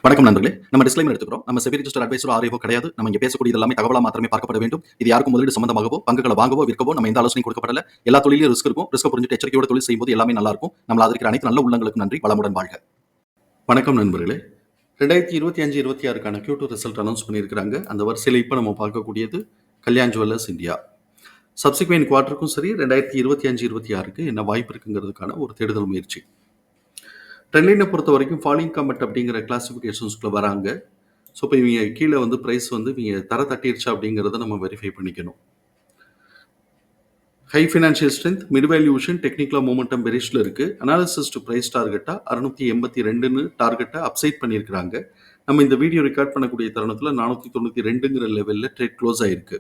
வணக்கம் நண்பர்களே. நம்ம டிஸ்க்ளைமர் எடுத்துக்கிறோம். நம்ம செபி ரிஜிஸ்டர்ட் அட்வைசரோ ஆர்ஐஓ கிடையாது. நம்ம இங்க பேசக்கூடியது எல்லாமே தகவலா மாத்திரமே பார்க்கப்பட வேண்டும். இது யாருக்கும் முதலீடு சம்பந்தமாகவோ, பங்குகளை வாங்கவோ, விற்கவோ நம்ம எந்த ஆலோசனையும் கொடுக்கப்படல. எல்லா தொழிலும் ரிஸ்க் இருக்கும். ரிஸ்க் புரிஞ்சுட்டு எச்சரிக்கையோட தொழில் செய்யும்போது எல்லாமே நல்லா இருக்கும். நம்மள ஆதரிக்கிற அனைத்து நல்ல உள்ளங்களுக்கும் நன்றி. வளமுடன் வாழ்க. வணக்கம் நண்பர்களே. 2025-26க்கான Q2 ரிசல்ட் அனௌன்ஸ் பண்ணியிருக்கிறாங்க. அந்த வரிசையில் இப்போ நம்ம பார்க்கக்கூடியது கல்யாண் ஜுவல்லர்ஸ் இந்தியா. சப்சிக்வெண்ட் குவார்ட்டருக்கும் சரி 2025-26க்கு என்ன வாய்ப்பு இருக்குங்கிறதுக்கான ஒரு தேடுதல் முயற்சி. ட்ரெண்ட்லைனை பொறுத்த வரைக்கும் ஃபாலிங் கமெண்ட் அப்படிங்கிற கிளாசிஃபிகேஷன்ஸ்குள்ளே வராங்க. ஸோ இப்போ இவங்க கீழே வந்து ப்ரைஸ் வந்து இவங்க தர தட்டிருச்சா அப்படிங்கிறத நம்ம வெரிஃபை பண்ணிக்கணும். High financial strength, mid valuation, டெக்னிக்கலாக மூமெண்டம் பெரிஷில் இருக்குது. அனாலிசிஸ் டு ப்ரைஸ் டார்கெட்டாக 682ன்னு டார்கெட்டை அப்சைட் பண்ணியிருக்கிறாங்க. நம்ம இந்த வீடியோ ரெக்கார்ட் பண்ணக்கூடிய தருணத்தில் 492ங்கிற லெவலில் ட்ரேட் க்ளோஸ் ஆகிருக்கு.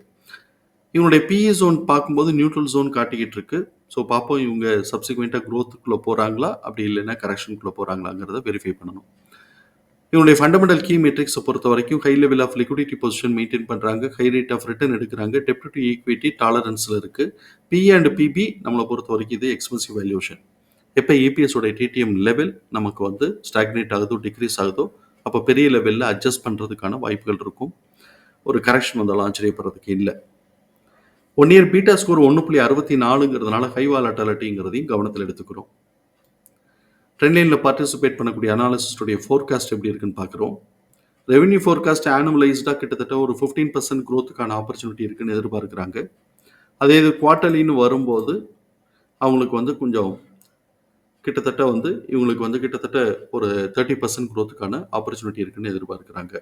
இவனுடைய பிஇ ஜோன் பார்க்கும்போது நியூட்ரல் ஜோன் காட்டிக்கிட்டு இருக்கு. ஸோ பார்ப்போம் இவங்க சப்சிக்வெண்ட்டாக க்ரோத்துக்குள்ளே போகிறாங்களா, அப்படி இல்லைன்னா கரெக்ஷனுக்குள்ளே போகிறாங்களாங்கிறத வெரிஃபை பண்ணணும். இவனுடைய ஃபண்டமெண்டல் கீ மெட்ரிக்ஸை பொறுத்த வரைக்கும் high level of liquidity position maintain பண்ணுறாங்க, ஹை ரேட் ஆஃப் ரிட்டர்ன் எடுக்கிறாங்க, டெப்ட் டு ஈக்விட்டி டாலரன்ஸில் இருக்குது. பிஇ அண்ட் பிபி நம்மளை பொறுத்த வரைக்கும் இது எக்ஸ்பென்சிவ் வேல்யூஷன். எப்போ ஏபிஎஸோட டிடிஎம் லெவல் நமக்கு வந்து ஸ்டாக்னேட் ஆகுதோ, டிக்ரீஸ் ஆகுதோ, அப்போ பெரிய லெவலில் அட்ஜஸ்ட் பண்ணுறதுக்கான வாய்ப்புகள் இருக்கும். ஒரு கரெக்ஷன் வந்தாலும் ஆச்சரியப்படுறதுக்கு இல்லை. 1 இயர் பீட்டா ஸ்கோர் 1.64ங்கிறதுனால ஹை வாலட்டாலிட்டிங்கிறதையும் கவனத்தில் எடுத்துக்கிறோம். ட்ரெண்ட்லைனில் பார்ட்டிசிபேட் பண்ணக்கூடிய அனாலிசிஸ்டுடைய ஃபோர்காஸ்ட் எப்படி இருக்குன்னு பார்க்குறோம். ரெவென்யூ ஃபோர்காஸ்ட் ஆனுவலைஸ்டாக கிட்டத்தட்ட ஒரு 15% க்ரோத்துக்கான ஆப்பர்ச்சுனிட்டி இருக்குன்னு எதிர்பார்க்குறாங்க. அதே இது குவார்ட்டர்லின்னு வரும்போது அவங்களுக்கு வந்து கொஞ்சம் கிட்டத்தட்ட வந்து இவங்களுக்கு வந்து கிட்டத்தட்ட ஒரு 30% க்ரோத்துக்கான ஆப்பர்ச்சுனிட்டி இருக்குன்னு எதிர்பார்க்குறாங்க.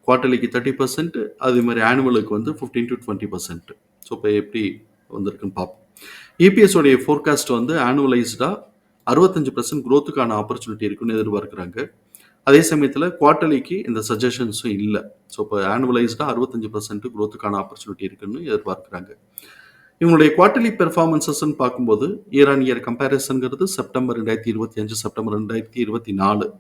குவார்ட்டர்லிக்கு 30%, அதே மாதிரி ஆனுவலுக்கு வந்து 15 to 20%. ஸோ இப்போ எப்படி வந்திருக்குன்னு பார்ப்போம். இபிஎஸோடைய ஃபோர்காஸ்ட் வந்து ஆனுவலைஸ்டாக 65% க்ரோத்துக்கான ஆப்பர்ச்சுனிட்டி இருக்குன்னு எதிர்பார்க்குறாங்க. அதே சமயத்தில் குவார்ட்டர்லிக்கு இந்த சஜஷன்ஸும் இல்லை. ஸோ இப்போ ஆனுவலைஸ்டாக 65% க்ரோத்துக்கான ஆப்பர்ச்சுனிட்டி இருக்குன்னு எதிர்பார்க்குறாங்க. இவங்களுடைய குவார்ட்டர்லி பெர்ஃபார்மன்ஸஸ்ன்னு பார்க்கும்போது இயர் ஆன் இயர் கம்பேரிசன்கிறது செப்டம்பர் 2025, செப்டம்பர் 2024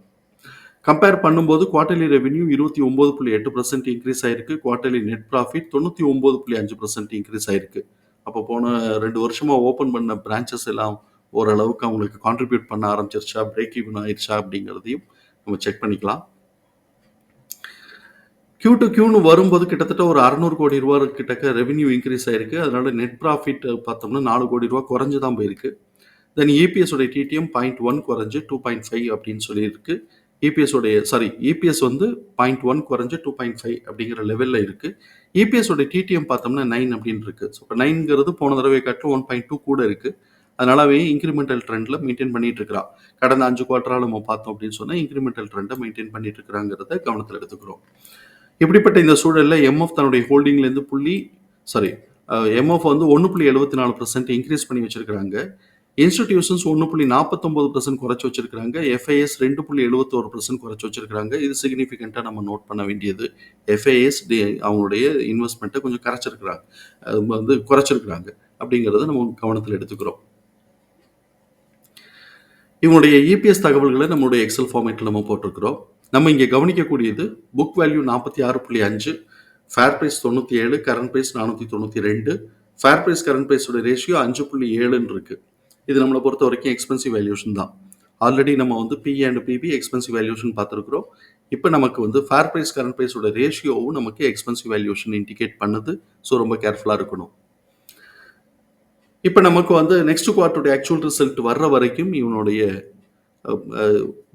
கம்பேர் பண்ணும்போது குவார்ட்டர்லி ரெவென்யூ 29.8% இன்க்ரீஸ் ஆயிருக்கு. குவார்ட்டர்லி நெட் ப்ராஃபிட் 99.5% இன்க்ரீஸ் ஆயிருக்கு. அப்போ போன 2 வருஷமா ஓப்பன் பண்ண பிரான்ச்சஸ் எல்லாம் ஓரளவுக்கு அவங்களுக்கு கான்ட்ரிபியூட் பண்ண ஆரம்பிச்சிருச்சா, பிரேக் ஈவன் ஆயிடுச்சா அப்படிங்கிறதையும் நம்ம செக் பண்ணிக்கலாம். Q2Qன்னு வரும்போது கிட்டத்தட்ட ஒரு 600 கோடி ரூபா கிட்டக்க ரெவென்யூ இன்க்ரீஸ் ஆயிருக்கு. அதனால நெட் ப்ராஃபிட் பார்த்தோம்னா 4 கோடி ரூபா குறைஞ்சு தான் போயிருக்கு. தென் இபிஎஸோட டிடிஎம் 0.1 குறைஞ்சு 2.5 அப்படின்னு சொல்லியிருக்கு. இபிஎஸ் வந்து 0.1 குறைஞ்சு 2.5 அப்படிங்கிற லெவலில் இருக்குது. இபிஎஸோட டிடிஎம் பார்த்தோம்னா 9 அப்படின்னு இருக்குது. ஸோ இப்போ 9ங்கிறது போன தடவை காட்டிலும் 1.2 கூட இருக்குது. அதனாலவே இன்க்ரிமெண்டல் ட்ரெண்டில் மெயின்டைன் பண்ணிட்டு இருக்கிறான். கடந்த 5 குவார்ட்டராக நம்ம பார்த்தோம் அப்படின்னு சொன்னால் இன்க்ரிமெண்டல் ட்ரெண்டை மெயின்டைன் பண்ணிட்டு இருக்கிறாங்கிறத கவனத்தில் எடுத்துக்கிறோம். இப்படிப்பட்ட இந்த சூழலில் எம்எஃப் தன்னுடைய ஹோல்டிங்லேருந்து எம்எஃப் வந்து 1.74% இன்க்ரீஸ் பண்ணி வச்சிருக்கிறாங்க. இன்ஸ்டிடியூஷன்ஸ் 1.49% குறைச்சி வச்சிருக்காங்க. எஃப்ஐஎஸ் 2.71% குறைச்சி வச்சிருக்காங்க. இது சிக்னிஃபிகண்ட்டாக நம்ம நோட் பண்ண வேண்டியது. எஃப்ஐஎஸ் அவங்களுடைய இன்வெஸ்ட்மெண்ட்டை கொஞ்சம் குறைச்சிருக்கிறாங்க அப்படிங்கிறத நம்ம கவனத்தில் எடுத்துக்கிறோம். இவங்களுடைய இபிஎஸ் தகவல்களை நம்மளுடைய எக்ஸல் ஃபார்மேட்டில் நம்ம போட்டிருக்கிறோம். நம்ம இங்கே கவனிக்கக்கூடியது book value 46.5, fair price 97, current price 492, fair price current ப்ரைஸோட ரேஷியோ 5.7ன்னு இருக்கு. இது நம்மளை பொறுத்த வரைக்கும் எக்ஸ்பென்சிவ் வேல்யூஷன் தான். ஆல்ரெடி நம்ம வந்து PE and PB expensive valuation பார்த்துருக்குறோம். இப்போ நமக்கு வந்து ஃபேர் ப்ரைஸ் கரண்ட் ப்ரைஸோட ரேஷியோவும் நமக்கு எக்ஸ்பென்சிவ் வேல்யூஷன் இண்டிகேட் பண்ணுது. ஸோ ரொம்ப கேர்ஃபுல்லாக இருக்கணும். இப்போ நமக்கு வந்து நெக்ஸ்ட் குவார்ட்டருடைய ஆக்சுவல் ரிசல்ட் வர்ற வரைக்கும் இவனுடைய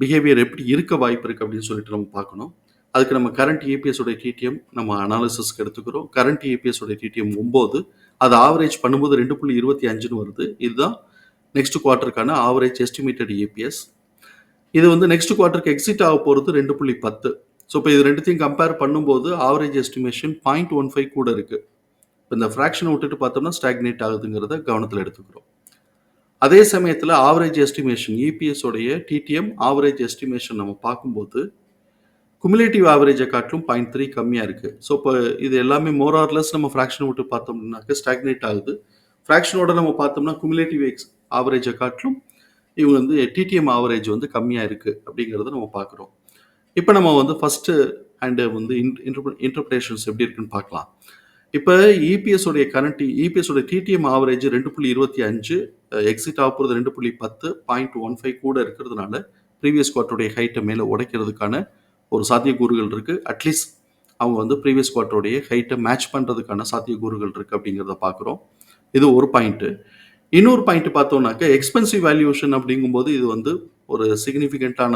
பிஹேவியர் எப்படி இருக்க வாய்ப்பு இருக்குது அப்படின்னு சொல்லிட்டு நம்ம பார்க்கணும். அதுக்கு நம்ம கரண்ட் இபிஎஸோட டிடிஎம் நம்ம அனாலிசிஸ்க்கு எடுத்துக்கிறோம். கரண்ட் இபிஎஸோட டிடிஎம் 9, அது ஆவரேஜ் பண்ணும்போது 2.25ன்னு வருது. இதுதான் நெக்ஸ்ட் குவார்ட்டருக்கான ஆவரேஜ் எஸ்டிமேட்டட் இபிஎஸ். இது வந்து நெக்ஸ்ட் குவார்ட்டருக்கு எக்ஸிட் ஆக போகிறது 2.10. ஸோ இப்போ இது ரெண்டுத்தையும் கம்பேர் பண்ணும்போது ஆவரேஜ் எஸ்டிமேஷன் 0.15 கூட இருக்குது. இப்போ இந்த ஃப்ராக்ஷனை விட்டுட்டு பார்த்தோம்னா ஸ்டாக்னேட் ஆகுதுங்கிறத கவனத்தில் எடுத்துக்கிறோம். அதே சமயத்தில் ஆவரேஜ் எஸ்டிமேஷன் இபிஎஸோடைய டிடிஎம் ஆவரேஜ் எஸ்டிமேஷன் நம்ம பார்க்கும்போது குமுலேட்டிவ் ஆவரேஜை காட்டிலும் 0.3 கம்மியாக இருக்குது. ஸோ இப்போ இது எல்லாமே மோர் ஆர்லெஸ் நம்ம ஃப்ராக்ஷனை விட்டு பார்த்தோம்னாக்க ஸ்டாக்னேட் ஆகுது. ஃப்ராக்ஷனோட நம்ம பார்த்தோம்னா குமுலேட்டிவ் ஆவரேஜை காட்டிலும் இவங்க வந்து டிடிஎம் ஆவரேஜ் வந்து கம்மியாக இருக்குது அப்படிங்கிறத நம்ம பார்க்குறோம். இப்போ நம்ம வந்து ஃபஸ்ட்டு அண்டு வந்து இன்டர்பிரேஷன்ஸ் எப்படி இருக்குன்னு பார்க்கலாம். இப்போ இபிஎஸோட டிடிஎம் ஆவரேஜ் 2.25, எக்ஸிட் ஆக போகிறது 2.10, 0.15 கூட இருக்கிறதுனால ப்ரீவியஸ் குவார்ட்டருடைய ஹைட்டை மேலே உடைக்கிறதுக்கான ஒரு சாத்தியக்கூறுகள் இருக்கு. அட்லீஸ்ட் அவங்க வந்து ப்ரீவியஸ் குவார்ட்டருடைய ஹைட்ட மேட்ச் பண்றதுக்கான சாத்தியக்கூறுகள் இருக்கு அப்படிங்கிறத பார்க்குறோம். இது ஒரு பாயிண்ட்டு. இன்னொரு பாயிண்ட் பார்த்தோம்னாக்க, எக்ஸ்பென்சிவ் வேல்யூவேஷன் அப்படிங்கும்போது இது வந்து ஒரு சிக்னிஃபிகன்ட்டான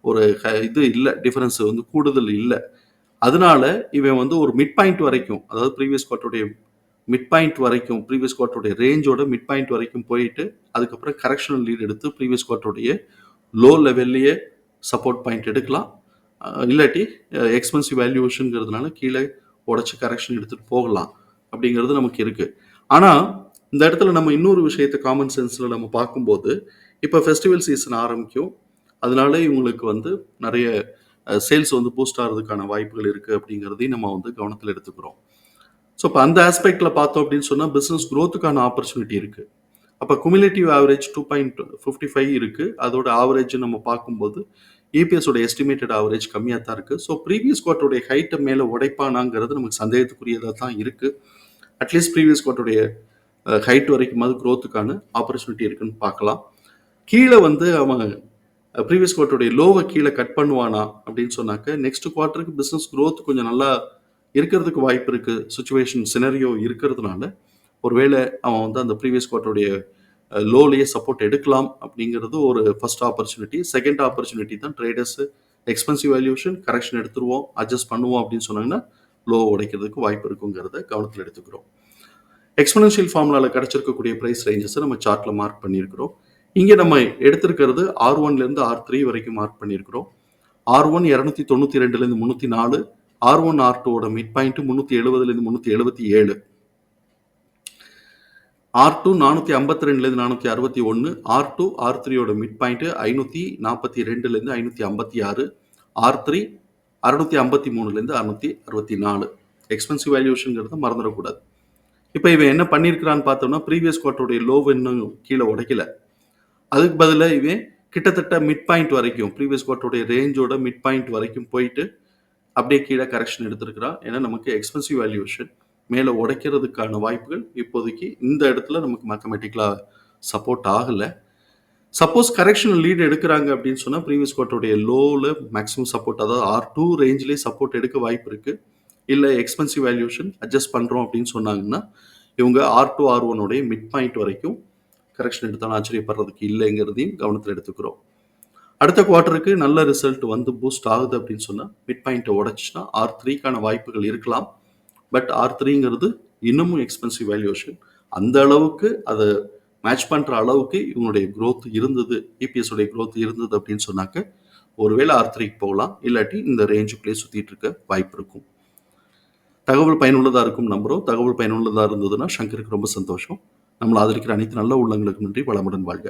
ஒரு இது இல்ல. டிஃபரன்ஸ் வந்து கூடுதல் இல்ல. அதனால இவன் வந்து ஒரு மிட் பாயிண்ட் வரைக்கும், அதாவது ப்ரீவியஸ் குவார்ட்டருடைய மிட் பாயிண்ட் வரைக்கும், ப்ரீவியஸ் குவார்ட்டருடைய ரேஞ்சோட மிட் பாயிண்ட் வரைக்கும் போயிட்டு, அதுக்கப்புறம் கரெக்ஷனல் லீட் எடுத்து ப்ரீவியஸ் குவார்ட்டருடைய லோ லெவல்லயே சப்போர்ட் பாயிண்ட் எடுக்கலாம். இல்லாட்டி எக்ஸ்பென்சிவ் வேல்யூவேஷன்ங்கிறதுனால கீழே உடைச்சு கரெக்ஷன் எடுத்துட்டு போகலாம் அப்படிங்கிறது நமக்கு இருக்கு. ஆனா இந்த இடத்துல நம்ம இன்னொரு விஷயத்தை காமன் சென்ஸ்ல நம்ம பார்க்கும்போது, இப்போ ஃபெஸ்டிவல் சீசன் ஆரம்பிக்கும். அதனால இவங்களுக்கு வந்து நிறைய சேல்ஸ் வந்து பூஸ்ட் ஆகிறதுக்கான வாய்ப்புகள் இருக்கு அப்படிங்கிறதையும் நம்ம வந்து கவனத்தில் எடுத்துக்கிறோம். ஸோ இப்போ அந்த ஆஸ்பெக்ட்ல பார்த்தோம் அப்படின்னு சொன்னா பிசினஸ் growthக்கான ஆப்பர்ச்சுனிட்டி இருக்கு. அப்ப குமுலேட்டிவ் ஆவரேஜ் 2.55 இருக்கு. அதோட ஆவரேஜ் நம்ம பார்க்கும்போது இபிஎஸ் ஓட எஸ்டிமேட்டட் ஆவரேஜ் கம்மியா தான் இருக்கு. ஸோ ப்ரீவியஸ் குவார்ட்டருடைய ஹைட்ட மேல உடைப்பானாங்கிறது நமக்கு சந்தேகத்துக்குரியதா தான் இருக்கு. அட்லீஸ்ட் ப்ரீவியஸ் குவார்ட்டருடைய ஹைட் வரைக்குமாவது growthக்கான ஆப்பர்ச்சுனிட்டி இருக்குன்னு பார்க்கலாம். கீழே வந்து அவன் ப்ரீவியஸ் குவார்ட்டருடைய லோவை கீழே கட் பண்ணுவானா அப்படின்னு சொன்னாக்க, நெக்ஸ்ட் குவார்ட்டருக்கு பிசினஸ் growth கொஞ்சம் நல்லா இருக்கிறதுக்கு வாய்ப்பு இருக்கு. சிச்சுவேஷன் சினரியோ இருக்கிறதுனால, ஒருவேளை அவன் வந்து அந்த ப்ரீவியஸ் குவார்ட்டருடைய லோலயே சப்போர்ட் எடுக்கலாம் அப்படிங்கிறது ஒரு ஃபர்ஸ்ட் ஆப்பர்ச்சுனிட்டி. செகண்ட் ஆப்பர்ச்சுனிட்டி தான் ட்ரேடர்ஸ் எக்ஸ்பென்சிவ் வேல்யூவேஷன் கரெக்ஷன் எடுத்துருவோம், அட்ஜஸ்ட் பண்ணுவோம் அப்படின்னு சொன்னாங்கன்னா, லோ உடைக்கிறதுக்கு வாய்ப்பு இருக்குங்கிறத கவனத்தில் எடுத்துக்கிறோம். எக்ஸ்போனென்ஷியல் ஃபார்முலால கிடைச்சிருக்கக்கூடிய பிரைஸ் ரேஞ்சஸை நம்ம சார்ட்ல மார்க் பண்ணியிருக்கிறோம். இங்கே நம்ம எடுத்திருக்கிறது R1லேருந்து R3 வரைக்கும் மார்க் பண்ணியிருக்கிறோம். R1 292லேருந்து 304, R1 R2ஓட மிட் பாயிண்ட் 370லேருந்து 377, R2 452லேருந்து 461, R2 R3ஓட மிட் பாயிண்ட் 542லேருந்து 556, R3 653லேருந்து 664. எக்ஸ்பென்சிவ் வேல்யூவேஷன்ங்கிறத மறந்துடக்கூடாது. இப்போ இவன் என்ன பண்ணியிருக்கிறான்னு பார்த்தோம்னா, ப்ரீவியஸ் குவார்ட்டருடைய லோவை இன்னும் கீழே உடைக்கல. அதுக்கு பதிலாக இவன் கிட்டத்தட்ட மிட் பாயிண்ட் வரைக்கும், ப்ரீவியஸ் குவார்ட்டருடைய ரேஞ்சோட மிட் பாயிண்ட் வரைக்கும் போயிட்டு அப்படியே கீழே கரெக்ஷன் எடுத்திருக்கிறான். ஏன்னா நமக்கு எக்ஸ்பென்சிவ் வேல்யூவேஷன் மேலே உடைக்கிறதுக்கான வாய்ப்புகள் இப்போதைக்கு இந்த இடத்துல நமக்கு மேத்தமெட்டிக்கலாக சப்போர்ட் ஆகலை. சப்போஸ் கரெக்ஷனல் லீட் எடுக்கிறாங்க அப்படின்னு சொன்னால் ப்ரீவியஸ் குவார்ட்டருடைய லோவில் மேக்ஸிமம் சப்போர்ட், அதாவது R2 ரேஞ்சிலே சப்போர்ட் எடுக்க வாய்ப்பு இருக்குது. இல்லை எக்ஸ்பென்சிவ் வேல்யூவேஷன் அட்ஜஸ்ட் பண்ணுறோம் அப்படின்னு சொன்னாங்கன்னா, இவங்க R2 R1உடைய மிட் பாயிண்ட் வரைக்கும் கரெக்ஷன் எடுத்தாலும் ஆச்சரியப்படுறதுக்கு இல்லைங்கிறதையும் கவனத்தில் எடுத்துக்கிறோம். அடுத்த குவார்ட்டருக்கு நல்ல ரிசல்ட் வந்து பூஸ்ட் ஆகுது அப்படின்னு சொன்னால் மிட் பாயிண்ட்டை உடைச்சுன்னா R3க்கான வாய்ப்புகள் இருக்கலாம். பட் R3ங்கிறது இன்னமும் எக்ஸ்பென்சிவ் வேல்யூவேஷன். அந்த அளவுக்கு அதை மேட்ச் பண்ணுற அளவுக்கு இவங்களுடைய growth இருந்தது, இபிஎஸ் உடைய growth இருந்தது அப்படின்னு சொன்னாக்க ஒருவேளை R3க்கு போகலாம். இல்லாட்டி இந்த ரேஞ்சுக்குள்ளேயே சுற்றிட்டு இருக்க வாய்ப்பு இருக்கும். தகவல் பயனுள்ளதாக இருக்கும் நம்புகிறோம். தகவல் பயனுள்ளதாக இருந்ததுன்னா சங்கருக்கு ரொம்ப சந்தோஷம். நம்மளை ஆதரிக்கிற அனைத்து நல்ல உள்ளங்களுக்கு நன்றி. வளமுடன் வாழ்க.